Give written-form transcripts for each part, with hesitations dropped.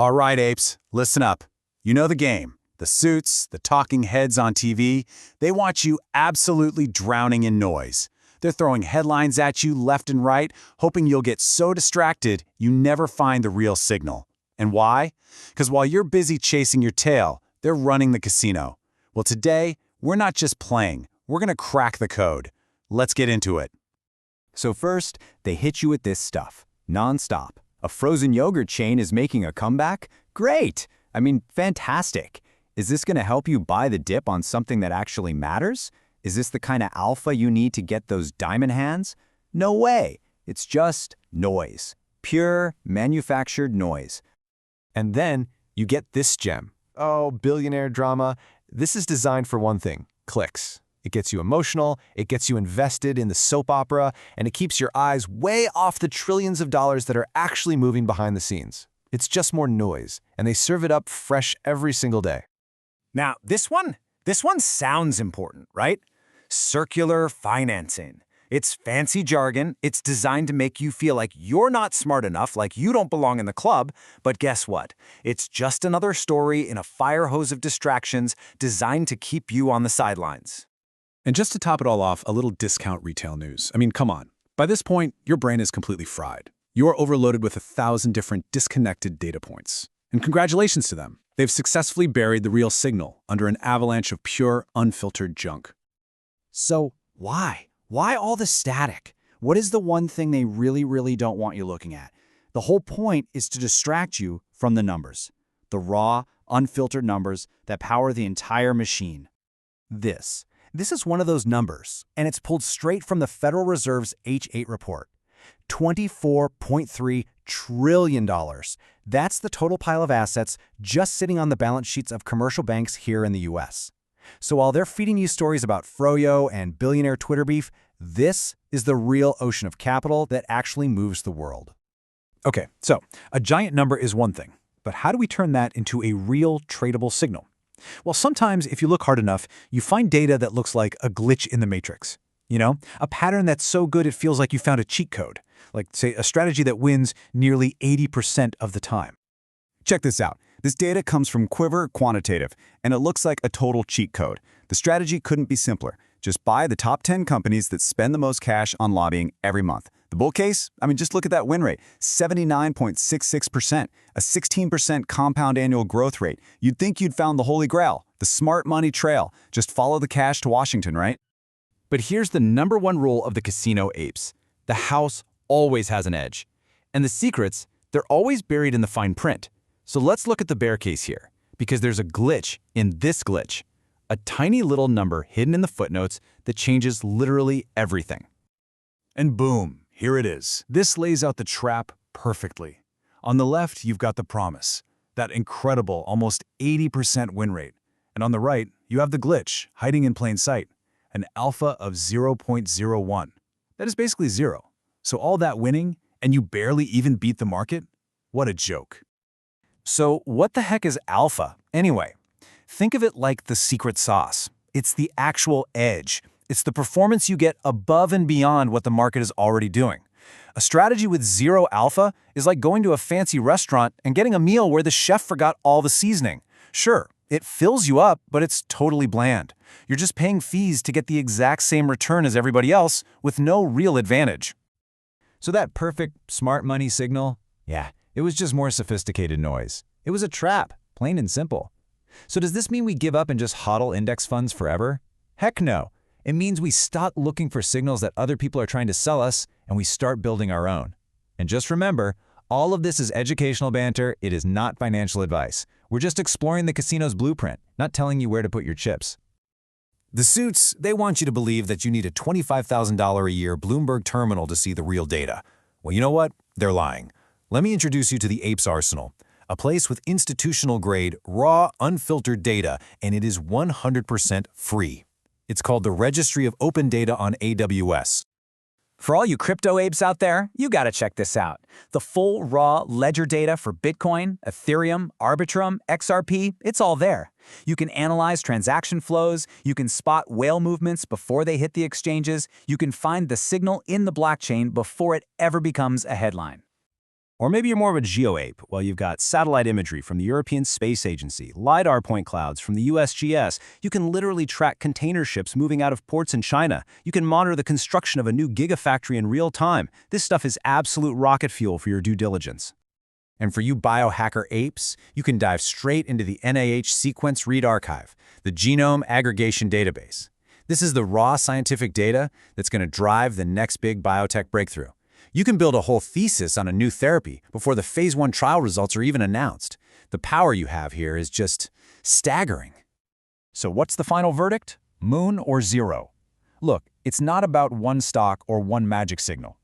All right, apes, listen up. You know the game. The suits, the talking heads on TV, they want you absolutely drowning in noise. They're throwing headlines at you left and right, hoping you'll get so distracted you never find the real signal. And why? Because while you're busy chasing your tail, they're running the casino. Well, today, we're not just playing. We're going to crack the code. Let's get into it. So first, they hit you with this stuff, nonstop. A frozen yogurt chain is making a comeback? Great! I mean, fantastic. Is this going to help you buy the dip on something that actually matters? Is this the kind of alpha you need to get those diamond hands? No way. It's just noise. Pure, manufactured noise. And then you get this gem. Oh, billionaire drama. This is designed for one thing, clicks. It gets you emotional, it gets you invested in the soap opera, and it keeps your eyes way off the trillions of dollars that are actually moving behind the scenes. It's just more noise, and they serve it up fresh every single day. Now, this one sounds important, right? Circular financing. It's fancy jargon. It's designed to make you feel like you're not smart enough, like you don't belong in the club. But guess what? It's just another story in a fire hose of distractions designed to keep you on the sidelines. And just to top it all off, a little discount retail news. I mean, come on. By this point, your brain is completely fried. You are overloaded with 1,000 different disconnected data points. And congratulations to them. They've successfully buried the real signal under an avalanche of pure, unfiltered junk. So why? Why all the static? What is the one thing they really don't want you looking at? The whole point is to distract you from the numbers. The raw, unfiltered numbers that power the entire machine. This is one of those numbers, and it's pulled straight from the Federal Reserve's H8 report. $24.3 trillion. That's the total pile of assets just sitting on the balance sheets of commercial banks here in the US. So while they're feeding you stories about froyo and billionaire Twitter beef, this is the real ocean of capital that actually moves the world. Okay, so a giant number is one thing, but how do we turn that into a real tradable signal? Well, sometimes if you look hard enough, you find data that looks like a glitch in the matrix. You know, a pattern that's so good it feels like you found a cheat code, like, say, a strategy that wins nearly 80% of the time. Check this out. This data comes from Quiver Quantitative, and it looks like a total cheat code. The strategy couldn't be simpler. Just buy the top 10 companies that spend the most cash on lobbying every month. The bull case? I mean, just look at that win rate, 79.66%, a 16% compound annual growth rate. You'd think you'd found the holy grail, the smart money trail. Just follow the cash to Washington, right? But here's the #1 rule of the casino apes. The house always has an edge. And the secrets, they're always buried in the fine print. So let's look at the bear case here, because there's a glitch in this glitch. A tiny little number hidden in the footnotes that changes literally everything. And boom, here it is. This lays out the trap perfectly. On the left, you've got the promise, that incredible, almost 80% win rate. And on the right, you have the glitch, hiding in plain sight, an alpha of 0.01. That is basically zero. So all that winning, and you barely even beat the market? What a joke. So what the heck is alpha, anyway? Think of it like the secret sauce. It's the actual edge. It's the performance you get above and beyond what the market is already doing. A strategy with zero alpha is like going to a fancy restaurant and getting a meal where the chef forgot all the seasoning. Sure, it fills you up, but it's totally bland. You're just paying fees to get the exact same return as everybody else with no real advantage. So that perfect smart money signal? Yeah, it was just more sophisticated noise. It was a trap, plain and simple. So does this mean we give up and just hodl index funds forever? Heck no. It means we stop looking for signals that other people are trying to sell us and we start building our own. And just remember, all of this is educational banter. It is not financial advice. We're just exploring the casino's blueprint, not telling you where to put your chips. The suits, they want you to believe that you need a $25,000 a year Bloomberg terminal to see the real data. Well, you know what? They're lying. Let me introduce you to the Apes Arsenal, a place with institutional-grade, raw, unfiltered data, and it is 100% free. It's called the Registry of Open Data on AWS. For all you crypto apes out there, you gotta check this out. The full raw ledger data for Bitcoin, Ethereum, Arbitrum, XRP, it's all there. You can analyze transaction flows, you can spot whale movements before they hit the exchanges, you can find the signal in the blockchain before it ever becomes a headline. Or maybe you're more of a geo-ape. Well, you've got satellite imagery from the European Space Agency, LiDAR point clouds from the USGS. You can literally track container ships moving out of ports in China. You can monitor the construction of a new gigafactory in real time. This stuff is absolute rocket fuel for your due diligence. And for you biohacker apes, you can dive straight into the NIH Sequence Read Archive, the Genome Aggregation Database. This is the raw scientific data that's going to drive the next big biotech breakthrough. You can build a whole thesis on a new therapy before the phase 1 trial results are even announced. The power you have here is just staggering. So what's the final verdict? Moon or zero? Look, it's not about one stock or one magic signal.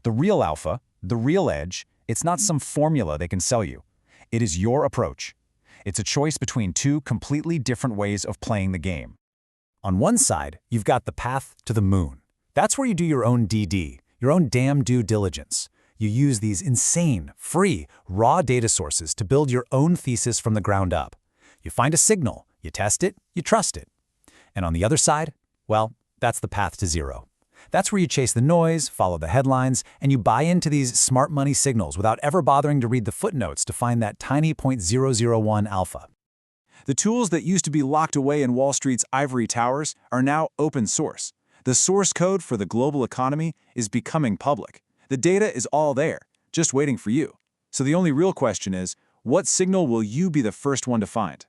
The real alpha, the real edge, it's not some formula they can sell you. It is your approach. It's a choice between two completely different ways of playing the game. On one side, you've got the path to the moon. That's where you do your own DD, your own damn due diligence. You use these insane, free, raw data sources to build your own thesis from the ground up. You find a signal, you test it, you trust it. And on the other side, well, that's the path to zero. That's where you chase the noise, follow the headlines, and you buy into these smart money signals without ever bothering to read the footnotes to find that tiny 0.001 alpha. The tools that used to be locked away in Wall Street's ivory towers are now open source. The source code for the global economy is becoming public. The data is all there, just waiting for you. So the only real question is, what signal will you be the first one to find?